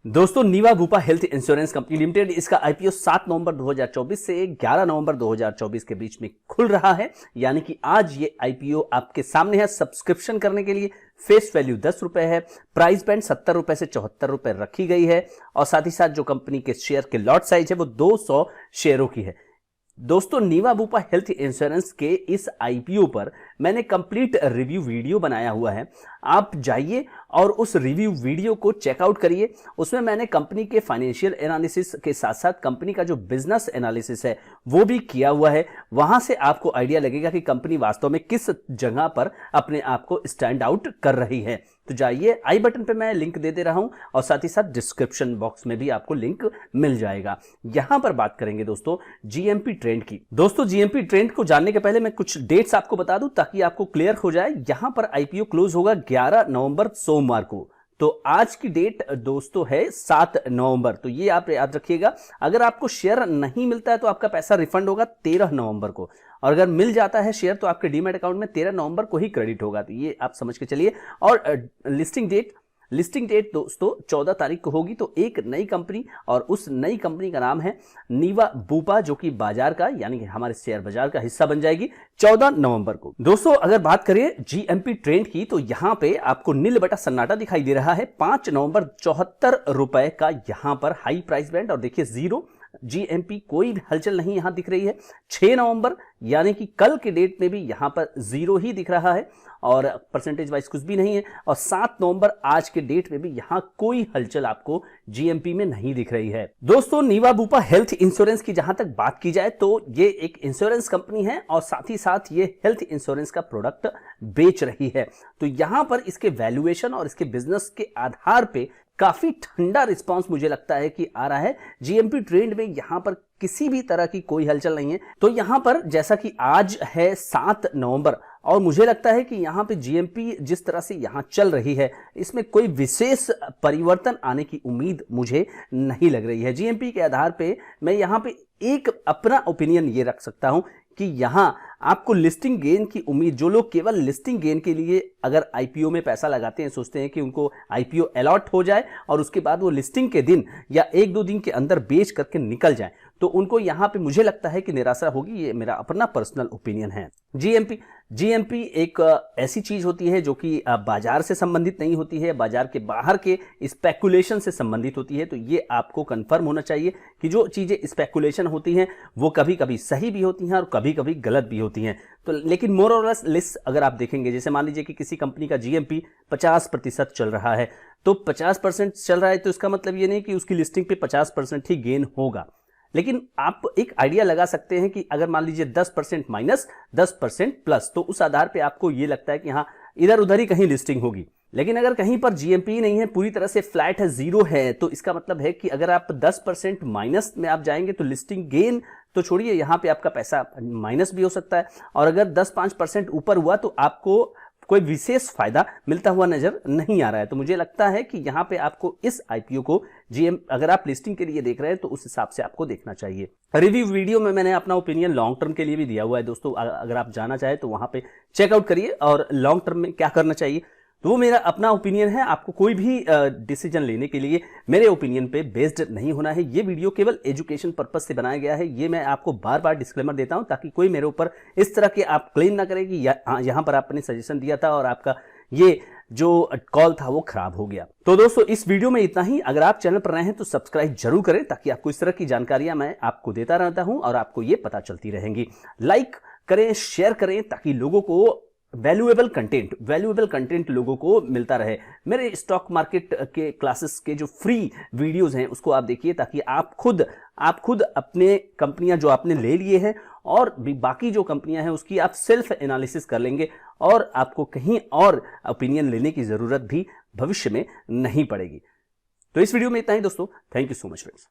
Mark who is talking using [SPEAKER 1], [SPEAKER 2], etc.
[SPEAKER 1] दोस्तों Niva Bupa health insurance company limited इसका IPO 7 नवंबर 2024 से 11 नवंबर 2024 के बीच में खुल रहा है। यानी कि आज ये आईपीओ आपके सामने है। सब्सक्रिप्शन करने के लिए फेस वैल्यू 10 रुपए है, प्राइस बैंड 70 रुपए से 74 रुपए रखी गई है और साथ ही साथ जो कंपनी के शेयर के लॉट साइज है वो 200 शेयरों की है। दोस्तों नीवा बुपा हेल्थ इंश्योरेंस के इस आईपीओ पर मैंने कंप्लीट रिव्यू वीडियो बनाया हुआ है। आप जाइए और उस रिव्यू वीडियो को चेकआउट करिए। उसमें मैंने कंपनी के फाइनेंशियल एनालिसिस के साथ साथ कंपनी का जो बिजनेस एनालिसिस है वो भी किया हुआ है। वहां से आपको आइडिया लगेगा कि कंपनी वास्तव में किस जगह पर अपने आप को स्टैंड आउट कर रही है। तो जाइए, आई बटन पे मैं लिंक दे रहा हूं और साथ ही साथ डिस्क्रिप्शन बॉक्स में भी आपको लिंक मिल जाएगा। यहां पर बात करेंगे दोस्तों जीएमपी ट्रेंड की। दोस्तों जीएमपी ट्रेंड को जानने के पहले मैं कुछ डेट्स आपको बता दूं ताकि आपको क्लियर हो जाए। यहां पर आईपीओ क्लोज होगा 11 नवंबर सोमवार को। तो आज की डेट दोस्तों है 7 नवंबर। तो ये आप याद रखिएगा। अगर आपको शेयर नहीं मिलता है तो आपका पैसा रिफंड होगा 13 नवंबर को, और अगर मिल जाता है शेयर तो आपके डीमैट अकाउंट में 13 नवंबर को ही क्रेडिट होगा। तो ये आप समझ के चलिए। और लिस्टिंग डेट दोस्तों 14 तारीख को होगी। तो एक नई कंपनी, और उस नई कंपनी का नाम है नीवा बुपा, जो कि बाजार का यानी कि हमारे शेयर बाजार का हिस्सा बन जाएगी 14 नवंबर को। दोस्तों अगर बात करें जीएमपी ट्रेंड की तो यहां पे आपको नील बटा सन्नाटा दिखाई दे रहा है। 5 नवंबर 74 रुपए का यहां पर हाई प्राइस बैंड, और देखिए जीरो जीएमपी कोई भी हलचल नहीं यहां दिख रही है। 6 नवंबर यानी कि कल के डेट में भी यहां पर जीरो ही दिख रहा है और परसेंटेज वाइज कुछ भी नहीं है। और 7 नवंबर आज के डेट में भी यहां कोई हलचल आपको जीएमपी में नहीं दिख रही है। दोस्तों नीवा बुपा हेल्थ इंश्योरेंस की जहां तक बात की जाए तो ये एक इंश्योरेंस कंपनी है और साथ ही साथ ये हेल्थ इंश्योरेंस का प्रोडक्ट बेच रही है। तो यहां पर इसके वैल्यूएशन और इसके बिजनेस के आधार पे काफी ठंडा रिस्पांस मुझे लगता है कि आ रहा है। जीएमपी ट्रेंड में यहां पर किसी भी तरह की कोई हलचल नहीं है। तो यहां पर जैसा कि आज है 7 नवंबर, और मुझे लगता है कि यहां पे जीएमपी जिस तरह से यहां चल रही है इसमें कोई विशेष परिवर्तन आने की उम्मीद मुझे नहीं लग रही है। जीएमपी के आधार पे मैं यहां पे एक अपना ओपिनियन ये रख सकता हूं कि यहां आपको लिस्टिंग गेन की उम्मीद, जो लोग केवल लिस्टिंग गेन के लिए अगर आईपीओ में पैसा लगाते हैं, सोचते हैं कि उनको आईपीओ अलॉट हो जाए और उसके बाद वो लिस्टिंग के दिन या 1-2 दिन के अंदर बेच करके निकल जाए, तो उनको यहां पे मुझे लगता है कि निराशा होगी। ये मेरा अपना पर्सनल ओपिनियन है। जीएमपी एक ऐसी चीज होती है जो कि बाजार से संबंधित नहीं होती है, बाजार के बाहर के स्पेकुलेशन से संबंधित होती है। तो ये आपको कंफर्म होना चाहिए कि जो चीजें स्पेकुलेशन होती हैं वो कभी कभी सही भी होती हैं और कभी कभी गलत भी होती हैं। तो लेकिन मोर और लेस अगर आप देखेंगे, जैसे मान लीजिए कि किसी कंपनी का जीएमपी 50% चल रहा है, तो 50% चल रहा है तो इसका मतलब ये नहीं कि उसकी लिस्टिंग पे 50% ही गेन होगा। लेकिन आप एक आइडिया लगा सकते हैं कि अगर मान लीजिए 10% माइनस 10% प्लस, तो उस आधार पे आपको ये लगता है कि हाँ इधर उधर ही कहीं लिस्टिंग होगी। लेकिन अगर कहीं पर जीएमपी नहीं है, पूरी तरह से फ्लैट है, जीरो है, तो इसका मतलब है कि अगर आप 10% माइनस में आप जाएंगे तो लिस्टिंग गेन तो छोड़िए, यहां पे आपका पैसा माइनस भी हो सकता है। और अगर 10-5% ऊपर हुआ तो आपको कोई विशेष फायदा मिलता हुआ नजर नहीं आ रहा है। तो मुझे लगता है कि यहां पे आपको इस आईपीओ को अगर आप लिस्टिंग के लिए देख रहे हैं तो उस हिसाब से आपको देखना चाहिए। रिव्यू वीडियो में मैंने अपना ओपिनियन लॉन्ग टर्म के लिए भी दिया हुआ है दोस्तों। अगर आप जाना चाहे तो वहां पे चेकआउट करिए और लॉन्ग टर्म में क्या करना चाहिए, तो वो मेरा अपना ओपिनियन है। आपको कोई भी डिसीजन लेने के लिए मेरे ओपिनियन पे बेस्ड नहीं होना है। ये वीडियो केवल एजुकेशन पर्पस से बनाया गया है। ये मैं आपको बार बार डिस्क्लेमर देता हूं ताकि कोई मेरे ऊपर इस तरह के आप क्लेम ना करें कि यहां पर आपने सजेशन दिया था और आपका ये जो कॉल था वो खराब हो गया। तो दोस्तों इस वीडियो में इतना ही। अगर आप चैनल पर नए हैं तो सब्सक्राइब जरूर करें ताकि आपको इस तरह की जानकारियां मैं आपको देता रहता हूं और आपको ये पता चलती रहेंगी। लाइक करें, शेयर करें ताकि लोगों को वैल्यूएबल कंटेंट लोगों को मिलता रहे। मेरे स्टॉक मार्केट के क्लासेस के जो फ्री वीडियोस हैं उसको आप देखिए ताकि आप खुद अपने कंपनियां जो आपने ले लिए हैं और भी बाकी जो कंपनियां हैं उसकी आप सेल्फ एनालिसिस कर लेंगे और आपको कहीं और ओपिनियन लेने की जरूरत भी भविष्य में नहीं पड़ेगी। तो इस वीडियो में इतना ही दोस्तों। Thank you so much friends.